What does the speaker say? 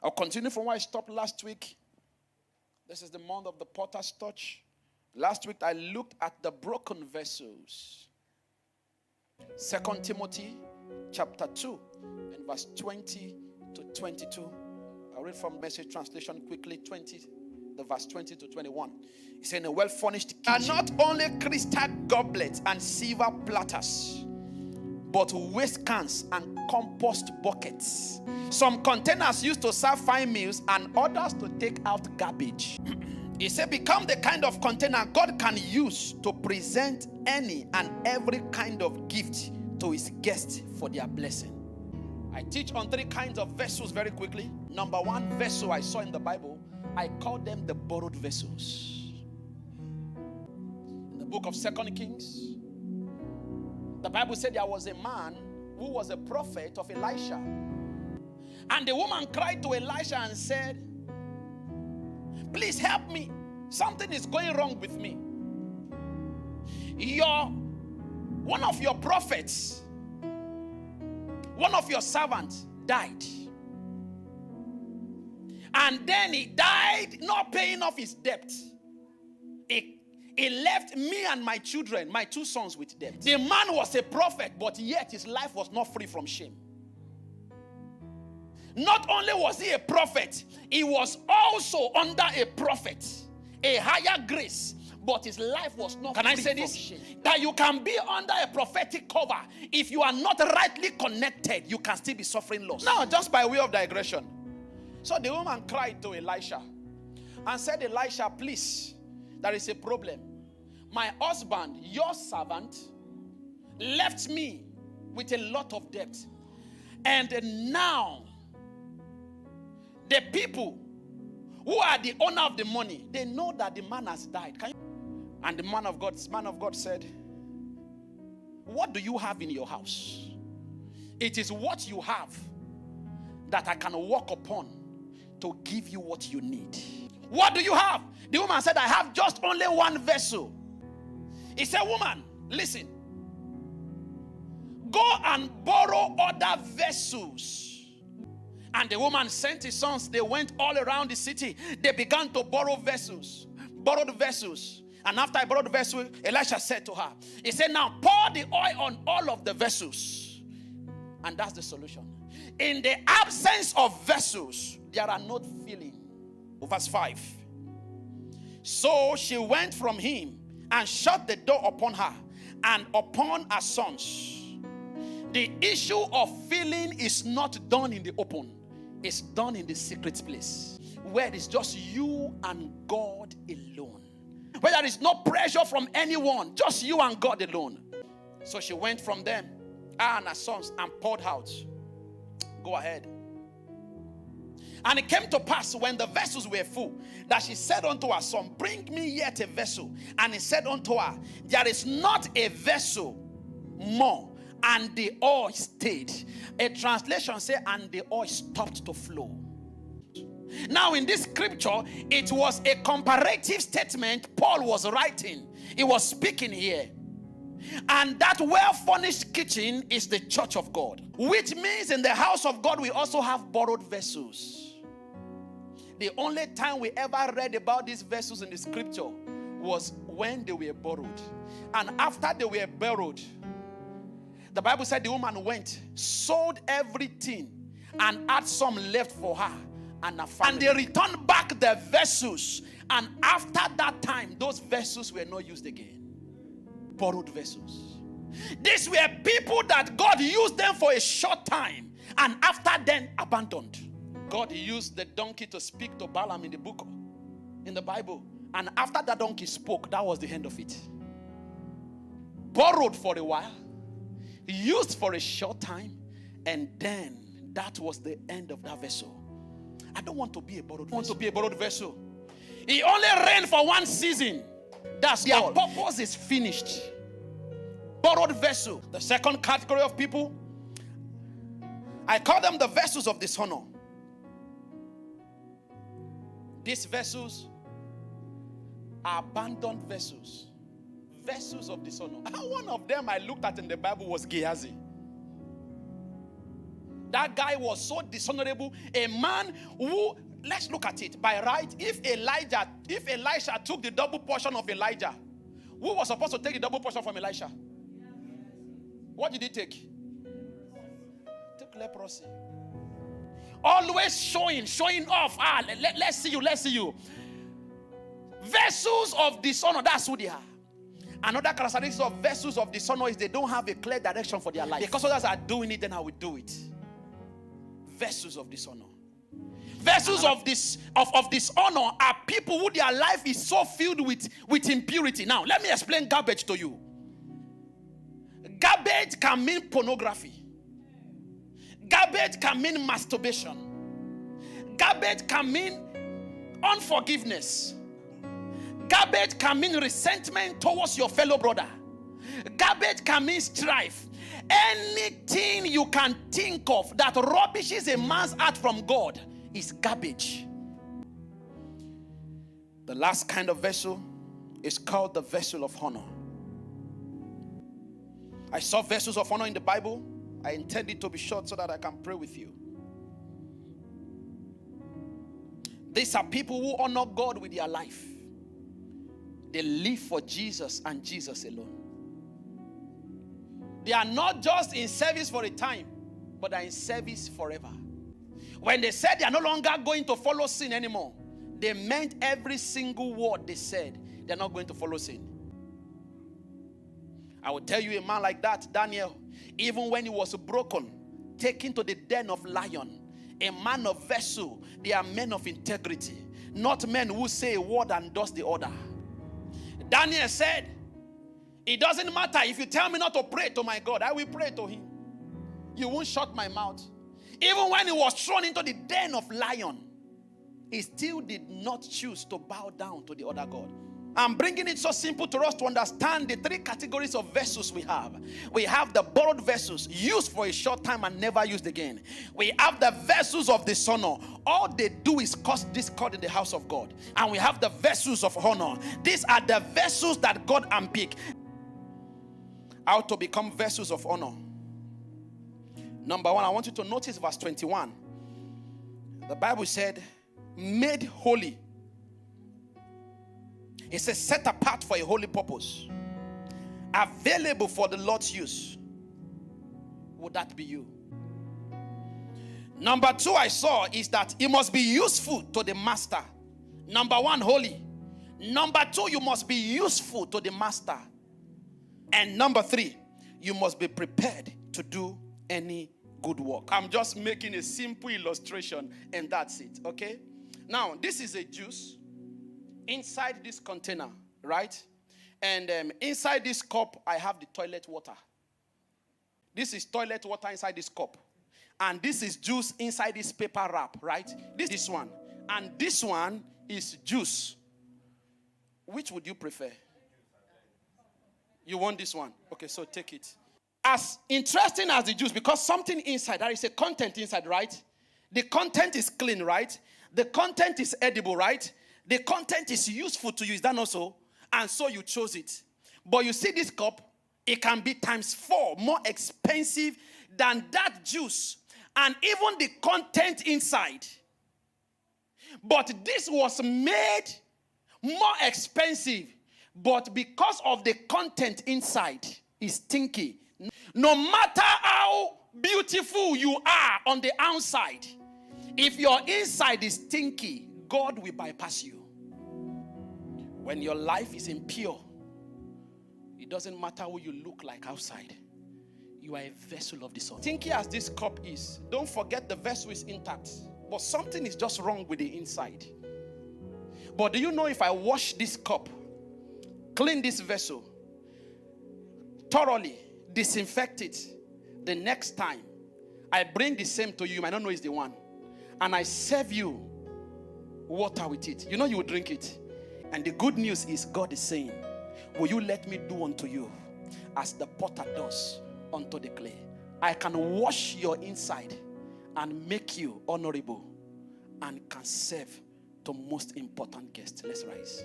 I'll continue from where I stopped last week. This is the month of the potter's touch. Last week I looked at the broken vessels. 2 Timothy chapter 2 and verse 20 to 22. I'll read from Message translation quickly, the verse 20 to 21. It's in a well-furnished kitchen. And not only crystal goblets and silver platters, but waste cans and compost buckets. Some containers used to serve fine meals and others to take out garbage. He said, become the kind of container God can use to present any and every kind of gift to his guests for their blessing. I teach on 3 kinds of vessels very quickly. Number 1 vessel I saw in the Bible, I call them the borrowed vessels. In the book of 2 Kings, the Bible said there was a man who was a prophet of Elisha. And the woman cried to Elisha and said, please help me. Something is going wrong with me. One of your prophets, one of your servants died. And then he died not paying off his debt. He left me and my children, my 2 sons, with debt. The man was a prophet, but yet his life was not free from shame. Not only was he a prophet, he was also under a prophet, a higher grace, but his life was not free from shame. Can I say this? That you can be under a prophetic cover. If you are not rightly connected, you can still be suffering loss. Now, just by way of digression. So the woman cried to Elisha and said, Elisha, please, there is a problem. My husband, your servant, left me with a lot of debt. And now, the people who are the owner of the money, they know that the man has died. And the man of God said, what do you have in your house? It is what you have that I can walk upon to give you what you need. What do you have? The woman said, I have just only 1 vessel. He said, woman, listen. Go and borrow other vessels. And the woman sent his sons. They went all around the city. They began to borrow vessels. Borrowed vessels. And after I borrowed the vessel, Elisha said to her, he said, now pour the oil on all of the vessels. And that's the solution. In the absence of vessels, there are no filling. Verse 5. So she went from him and shut the door upon her and upon her sons. The issue of filling is not done in the open. It's done in the secret place, where it is just you and God alone. Where there is no pressure from anyone, just you and God alone. So she went from them, her and her sons, and poured out. Go ahead. And it came to pass when the vessels were full, that she said unto her son, bring me yet a vessel. And he said unto her, there is not a vessel more. And the oil stayed. A translation says, and the oil stopped to flow. Now in this scripture, it was a comparative statement Paul was writing. He was speaking here. And that well-furnished kitchen is the church of God. Which means in the house of God, we also have borrowed vessels. The only time we ever read about these vessels in the scripture was when they were borrowed. And after they were borrowed, the Bible said the woman went, sold everything, and had some left for her and her family. And they returned back the vessels. And after that time, those vessels were not used again. Borrowed vessels. These were people that God used them for a short time, and after then abandoned. God used the donkey to speak to Balaam in the Bible. And after that donkey spoke, that was the end of it. Borrowed for a while, used for a short time, and then that was the end of that vessel. I don't want to be a borrowed vessel. I want to be a borrowed vessel. He only reigned for 1 season. That's their all. Purpose is finished. Borrowed vessel. The second category of people, I call them the vessels of dishonor. These vessels are abandoned vessels. Vessels of dishonor. One of them I looked at in the Bible was Gehazi. That guy was so dishonorable. A man who, let's look at it. By right, if Elisha took the double portion of Elijah, who was supposed to take the double portion from Elisha? What did he take? Took leprosy. Always showing off. Let's see you. Vessels of dishonor, that's who they are. Another characteristic of vessels of dishonor is they don't have a clear direction for their life. Because others are doing it, then I will do it. Vessels of dishonor. Vessels of dishonor are people who their life is so filled with impurity. Now, let me explain garbage to you. Garbage can mean pornography. Garbage can mean masturbation. Garbage can mean unforgiveness. Garbage can mean resentment towards your fellow brother. Garbage can mean strife. Anything you can think of that rubbishes a man's heart from God is garbage. The last kind of vessel is called the vessel of honor. I saw vessels of honor in the Bible. I intend it to be short so that I can pray with you. These are people who honor God with their life. They live for Jesus and Jesus alone. They are not just in service for a time, but are in service forever. When they said they are no longer going to follow sin anymore, they meant every single word they said. They are not going to follow sin. I will tell you, a man like that, Daniel, even when he was broken, taken to the den of lion, a man of vessel, they are men of integrity, not men who say a word and does the other. Daniel said, it doesn't matter if you tell me not to pray to my God, I will pray to him. You won't shut my mouth. Even when he was thrown into the den of lion, he still did not choose to bow down to the other God. I'm bringing it so simple to us to understand the three categories of vessels we have. We have the borrowed vessels, used for a short time and never used again. We have the vessels of dishonor. All they do is cause discord in the house of God. And we have the vessels of honor. These are the vessels that God unpicked. How to become vessels of honor. Number one, I want you to notice verse 21. The Bible said, made holy. It says set apart for a holy purpose, available for the Lord's use. Would that be you? Number two I saw is that it must be useful to the master. Number one, holy. Number two, you must be useful to the master. And number three, you must be prepared to do any good work. I'm just making a simple illustration and that's it, okay? Now, this is a juice. Inside this container, right? And inside this cup, I have the toilet water. This is toilet water inside this cup. And this is juice inside this paper wrap, right? This one. And this one is juice. Which would you prefer? You want this one? Okay, so take it. As interesting as the juice, because something inside, there is a content inside, right? The content is clean, right? The content is edible, right? The content is useful to you, is that not so? And so you chose it. But you see this cup, it can be times 4 more expensive than that juice. And even the content inside. But this was made more expensive. But because of the content inside is stinky. No matter how beautiful you are on the outside, if your inside is stinky, God will bypass you. When your life is impure, it doesn't matter who you look like outside. You are a vessel of dishonor. Stinky as this cup is, don't forget the vessel is intact. But something is just wrong with the inside. But do you know if I wash this cup, clean this vessel, thoroughly disinfect it, the next time I bring the same to you, you might not know it's the one, and I serve you water with it, you know you will drink it. And the good news is God is saying, will you let me do unto you as the potter does unto the clay? I can wash your inside and make you honorable and can serve the most important guest. Let's rise.